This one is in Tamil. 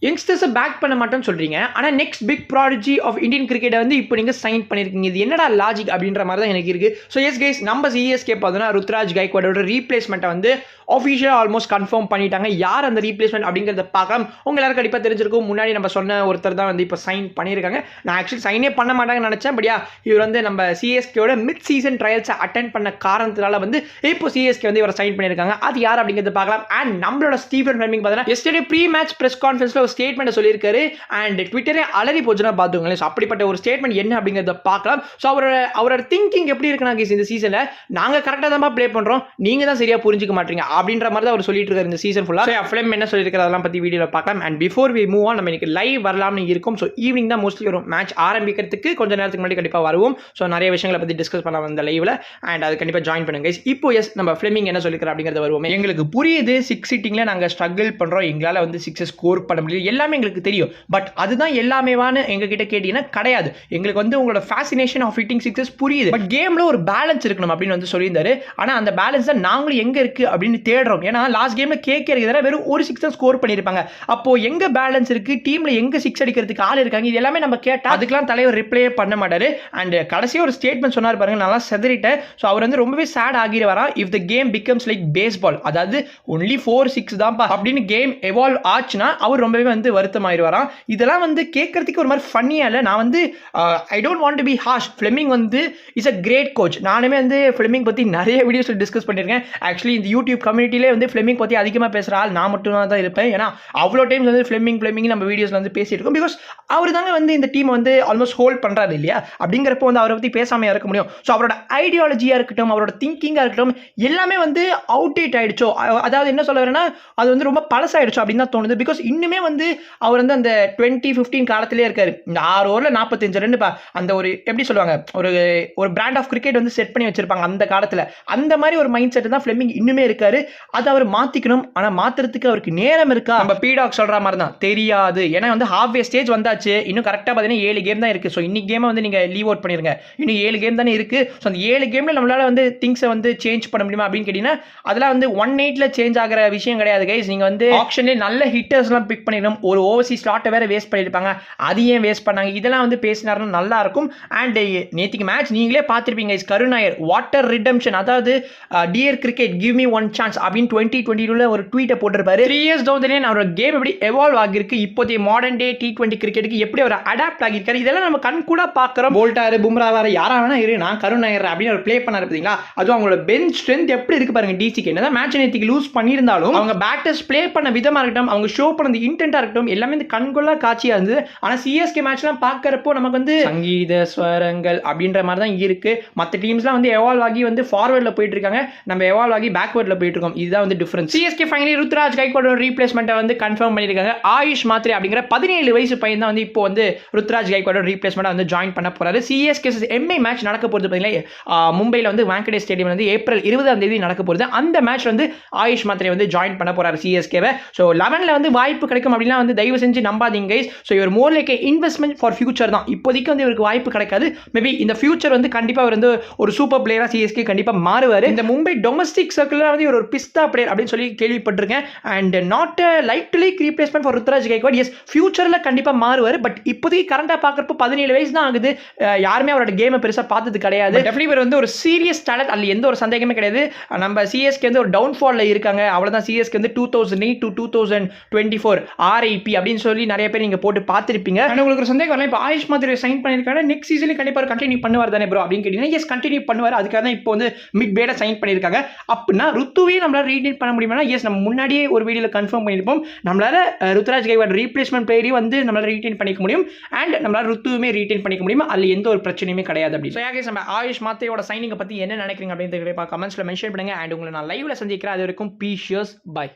யங்ஸ்டர்ஸை பேக் பண்ண மாட்டோம்னு சொல்கிறீங்க, ஆனால் next big prodigy of Indian கிரிக்கெட்டை வந்து இப்போ நீங்கள் சைன் பண்ணியிருக்கீங்க. இது என்னடா லாஜிக் அப்படின்ற மாதிரி தான் எனக்கு இருக்குது. ஸோ எஸ் கைஸ், நம்ம சிஎஸ்கே பார்த்தோன்னா ருத்ராஜ் கைக்வாடோட ரீப்ளேஸ்மெண்ட்டை வந்து ஆஃபிஷியலாக ஆல்மோஸ்ட் கன்ஃபார்ம் பண்ணிட்டாங்க. யார் அந்த ரீப்ளேஸ்மெண்ட் அப்படிங்கிறத பார்க்கலாம். உங்க எல்லாரும் கண்டிப்பாக தெரிஞ்சிருக்கும். முன்னாடி நம்ம சொன்ன ஒருத்தர் தான் வந்து இப்போ சைன் பண்ணியிருக்காங்க. நான் ஆக்சுவலி சைனே பண்ண மாட்டாங்கன்னு நினச்சேன். பட் இவர் வந்து நம்ம சிஎஸ்கேயோட மிட் சீசன் ட்ரையல்ஸை அட்டென்ட் பண்ண காரணத்தினால வந்து இப்போ சிஎஸ்கே வந்து இவரை சைன் பண்ணியிருக்காங்க. அது யார் அப்படிங்கிறத பார்க்கலாம். அண்ட் நம்மளோட ஸ்டீஃபன் ஃபிளெமிங் பார்த்தீங்கன்னா எஸ்டர்டே ப்ரீ மேட்ச் பிரஸ் கான்ஃபரன்ஸில் ஒரு ஸ்டேட்மெண்ட் சொல்லியிருக்காரு. அண்ட் ட்விட்டரே அலறி போச்சுன்னா பார்த்துக்கோங்களேன். ஸோ அப்படிப்பட்ட ஒரு ஸ்டேட்மெண்ட் என்ன அப்படிங்கிறத பார்க்கலாம். ஸோ அவரோட திங்கிங் எப்படி இருக்குன்னா இந்த சீசனில் நாங்கள் கரெக்டாக தான் ப்ளே பண்ணுறோம், நீங்கள் தான் சரியாக புரிஞ்சிக்க மாட்டீங்க அப்படின்ற மாதிரி தான் அவர் சொல்லிட்டு இருக்காரு இந்த சீசன் ஃபுல்லாக. ஃபிளெம் என்ன சொல்லியிருக்காரு அதெல்லாம் பற்றி வீடியோவில் பார்க்கலாம். And before we move on, நம்ம இன்னைக்கு லைவ் வரலாம்னு இருக்கும். ஸோ ஈவினிங் தான் மோஸ்ட்லி ஒரு மேட்ச் ஆரம்பிக்கிறதுக்கு கொஞ்சம் நேரத்துக்கு முன்னாடி கண்டிப்பாக வருவோம். ஸோ நிறைய விஷயங்களை பற்றி டிஸ்கஸ் பண்ணலாம் இந்த லைவ்ல. அண்ட் அது கண்டிப்பாக ஜாயின் பண்ணுங்க. இப்போ எஸ், நம்ம ஃபிளெமிங் என்ன சொல்லியிருக்காரு அப்படிங்கிறத வருவோம். எங்களுக்கு புரியுது, 6 சிட்டிங்கில் நாங்கள் ஸ்ட்ரகிள் பண்ணுறோம், எங்களால் வந்து 6 ஸ்கோர் பண்ண முடியும், எல்லாமே எங்களுக்கு தெரியும். பட் அதுதான் எல்லாமேவான்னு எங்ககிட்ட கேட்டீங்கன்னா கிடையாது. எங்களுக்கு வந்து உங்களோட ஃபேசினேஷன் ஆஃப் ஹிட்டிங் 6 புரியுது, பட் கேமில் ஒரு பேலன்ஸ் இருக்கணும் அப்படின்னு வந்து சொல்லியிருந்தாரு. ஆனால் அந்த பேலன்ஸ் தான் நாங்களும் எங்கே இருக்குது அப்படின்னு தேடுறோம். ஏன்னா லாஸ்ட் கேமில் கேட்கறதுக்கு வெறும் ஒரு 6 தான் ஸ்கோர் பண்ணியிருப்பாங்க. அப்போ எங்கே பேலன்ஸ் இருக்குது, டீமில் எங்கே 6 அடிக்கிறதுக்கு ஆள் இருக்காங்க, இது எல்லாமே நம்ம கேட்டால் அதுக்கெல்லாம் தலைவர் ரிப்ளே பண்ண மாட்டாரு. அண்ட் கடைசியாக ஒரு ஸ்டேட்மெண்ட் சொன்னார் பாருங்க, நல்லா செதறிட்டேன். ஸோ அவர் வந்து ரொம்பவே சேட் ஆகிடுவாரா. If the game becomes like baseball, அதாவது ஒன்லி 4-6 தான்ப்பா அப்படின்னு கேம் எவால்வ் ஆச்சுன்னா அவர் ரொம்பவே வந்து வருத்தமாயிருவாராம். இதெல்லாம் வந்து கேட்கறதுக்கு ஒரு மாதிரி ஃபன்னியா இல்லை. நான் வந்து I don't want to be harsh. Fleming வந்து இஸ் அ கிரேட் கோச். நானுமே வந்து ஃபிளெமிங் பற்றி நிறைய வீடியோஸில் டிஸ்கஸ் பண்ணியிருக்கேன். ஆக்சுவலி இந்த யூடியூப் கம்யூனிட்டிலே வந்து ஃபிளெமிங் பற்றி அதிகமாக பேசுகிற ஆள் நான் மட்டும் தான் இருப்பேன். ஏன்னா அவ்வளோ டைம்ஸ் வந்து ஃபிளெமிங் நம்ம வீடியோஸில் வந்து பேசிட்டு இருக்கோம். பிகாஸ் அவர் தாங்க வந்து இந்த டீமை வந்து ஆல்மோஸ்ட் ஹோல்ட் பண்ணுறாரு இல்லையா. அப்படிங்கிறப்போ வந்து அவரை பற்றி பேசாமல் இருக்க முடியும். ஸோ அவரோட ஐடியாலஜியாக இருக்கட்டும், அவரோட திங்கிங்காக இருக்கட்டும், எல்லாமே வந்து அவுடேட் ஆகிடுச்சோ, அதாவது என்ன சொல்ல வரேன்னா அது வந்து ரொம்ப பழசாயிடுச்சோ அப்படின்னு தான் தோணுது. பிகாஸ் இன்னுமே வந்து அவர் வந்து அந்த 2015 காலத்திலே இருக்காரு. இந்த 6 ஓவரில் 45 ரன் அந்த ஒரு எப்படி சொல்லுவாங்க, ஒரு பிராண்ட் ஆஃப் கிரிக்கெட் வந்து செட் பண்ணி வச்சிருப்பாங்க அந்த காலத்தில். அந்த மாதிரி ஒரு மைண்ட் செட் தான் ஃபிளெமிங் இன்னுமே இருக்காரு. அதை அவர் மாற்றிக்கணும். ஆனால் மாற்றுறதுக்கு அவருக்கு நேரம் இருக்கா? நம்ம பீடாக் சொல்கிற மாதிரி தான் தெரியாது. ஏன்னா வந்து ஹாஃப் வே ஸ்டேஜ் வந்தாச்சு. இன்னும் கரெக்டாக பார்த்தீங்கன்னா 7 கேம் தான் இருக்குது. ஸோ இன்னைக்கு கேமை வந்து நீங்கள் லீவ் அவுட் பண்ணிருங்க. இன்னும் 7 கேம் தானே இருக்குது. ஸோ அந்த 7 கேமில் நம்மளால் வந்து திங்ஸை வந்து சேஞ்ச் பண்ண முடியுமா அப்படின்னு கேட்டிங்கன்னா அதெல்லாம் வந்து 1-8ல் சேஞ்ச் ஆகிற விஷயம் கிடையாது கைஸ். நீங்கள் வந்து ஆப்ஷன்லேயே நல்ல ஹிட்டர்ஸ்லாம் பிக் பண்ணிடணும். ஒரு ஓவர்சீஸ் ஸ்லாட்டை வேறு வேஸ்ட் பண்ணியிருப்பாங்க, அதையும் வேஸ்ட் பண்ணாங்க. இதெல்லாம் வந்து பேசினாருன்னா நல்லா இருக்கும். அண்ட் நேற்றுக்கு மேட்ச் நீங்களே பார்த்துருப்பீங்க, கருண் நாயர் வாட்டர் ரிடம்ஷன், அதாவது dear cricket give me one chance அப்படின்னு 2022 ஒரு ட்வீட்டை போட்டிருப்பாரு. 3 இயர்ஸ் டவுன்லேயே அவரோட கேம் எப்படி எவால்வ் ஆகிருக்கு, இப்போதைய மாடர்ன் டே T20 கிரிக்கெட்டுக்கு எப்படி அவர் அடாப்ட் ஆகியிருக்காரு, இதெல்லாம் நம்ம கண் கூட பார்க்குறோம். போல்டாரு, பும்ரா வேறு யாரா வேணா இரு, நான் கருண் நாயர் அப்படின்னு அவர் ப்ளே பண்ணாரு பார்த்தீங்களா. அதுவும் அவங்களோட பெஞ்ச் ஸ்ட்ரென்த் எப்படி இருக்கு பாருங்க. டிசிக்கு என்னதான் மேட்ச் நேற்றுக்கு லூஸ் பண்ணியிருந்தாலும் அவங்க பேட்டர்ஸ் ப்ளே பண்ண விதமாக இருக்கட்டும், அவங்க ஷோ பண்ண இன்டென்ட்டாக இருக்கட்டும், எல்லாமே இந்த கண்கொள்ளா காட்சியாக இருந்தது. ஆனால் சிஎஸ்கே மேட்ச்லாம் பார்க்குறப்போ நமக்கு வந்து சங்கீத ஸ்வரங்கள் அப்படின்ற மாதிரி தான் இருக்கு. மற்ற டீம்ஸ்லாம் வந்து எவால்வ் ஆகி வந்து ஃபார்வர்டில் போயிட்டு இருக்காங்க, நம்ம எவால்வ் ஆகி பேக்வர்டில் போயிட்டு இருக்கோம். இதுதான் வந்து டிஃபரன்ஸ். சிஎஸ்கே ஃபைனலி ருத்ராஜ் கைக்வாடோட ரீப்ளேஸ்மெண்ட்டை வந்து கன்ஃபார்ம் பண்ணியிருக்காங்க. ஆயுஷ் மாத்ரே அப்படிங்கிற 17 வயசு பையன் தான் வந்து இப்போ வந்து ருத்ராஜ் கைக்வாடோட ரீப்ளேஸ்மெண்ட்டாக வந்து ஜாயின் பண்ண போறாரு. சிஎஸ்கே எம்ஐ மேட்ச் நடக்க போகிறது பார்த்தீங்கன்னா மும்பையில் வந்து வாங்கடே ஸ்டேடியம் வந்து ஏப்ரல் 20ஆம் தேதி நடக்க போகிறது. அந்த மேட்ச் வந்து ஆயுஷ் மாத்ரே வந்து ஜாயின் பண்ண போறாரு சிஎஸ்கேவை. ஸோ 11ல் வந்து வாய்ப்பு கிடைக்கும் அப்படின்னா வந்து தயவு செஞ்சு நம்பாதீங்க கைஸ். ஸோ இவர் more like investment for future தான். இப்போதைக்கு வந்து இவருக்கு வாய்ப்பு கிடைக்காது. மேபி இந்த ஃபியூச்சர் வந்து கண்டிப்பாக அவர் வந்து ஒரு சூப்பர் பிளேயராக சிஎஸ்கே கண்டிப்பாக மாறுவார். இந்த மும்பை டொமஸ்டிக் சர்க்கிளில் வந்து இவர் ஒரு பிஸ்தா பிளேயர் அப்படின்னு சொல்லி கேள்விப்பட்டிருக்கேன். And not like to league replacement for Ruturaj Gaikwad. Yes, ஃபியூச்சரில் கண்டிப்பாக மாறுவார். பட் இப்போதைக்கு கரண்டாக பார்க்குறப்போ 17 வயசு தான் ஆகுது. யாருமே அவரோட கேமை பெருசாக பார்த்தது கிடையாது. டெஃபினெட்லி இவர் வந்து ஒரு சீரியஸ் டேலண்ட், அதில் எந்த ஒரு சந்தேகமே கிடையாது. நம்ம சிஎஸ்கே வந்து ஒரு டவுன்ஃபாலில் இருக்காங்க, அவ்வளோதான். சிஎஸ்கே வந்து 2008 to 2024 RIP அப்படின்னு சொல்லி நிறைய பேர் நீங்கள் போட்டு பார்த்துருப்பீங்க. அண்ட் உங்களுக்கு ஒரு சந்தேகம் வரலாம், இப்போ ஆயுஷ் மாத்ரே சைன் பண்ணியிருக்காங்க, நெக்ஸ்ட் சீசனில் கண்டிப்பாக கண்டினியூ பண்ணுவார் தானே ப்ரோ அப்படின்னு கேட்டீங்கன்னா எஸ், கண்டினியூ பண்ணுவார். அதுக்காக தான் இப்போ வந்து மிட் பேட சைன் பண்ணியிருக்காங்க. அப்படின்னா ருத்துவே நம்மளால் ரீடைன் பண்ண முடியுமா? எஸ், நம்ம முன்னாடியே ஒரு வீடியோவில் கன்ஃபார்ம் பண்ணியிருப்போம். நம்மளால் ருத்ராஜ் கைக்வாட் ரீப்ளேஸ்மெண்ட் பிளேயரையும் வந்து நம்மளால் ரீடைன் பண்ணிக்க முடியும். அண்ட் நம்மளால் ருத்துவுமே ரீடைன் பண்ணிக்க முடியும். அதில் எந்த ஒரு பிரச்சனையுமே கிடையாது. அப்படி நம்ம ஆயுஷ் மாத்ரேயோட சைனிங்கை பற்றி என்ன நினைக்கிறீங்க அப்படின்னு கமெண்ட்ஸில் மென்ஷன் பண்ணுங்க. அண்ட் உங்களை நான் லைவ்ல சந்திக்கிறேன். அது வரைக்கும் பீஷியஸ் பை.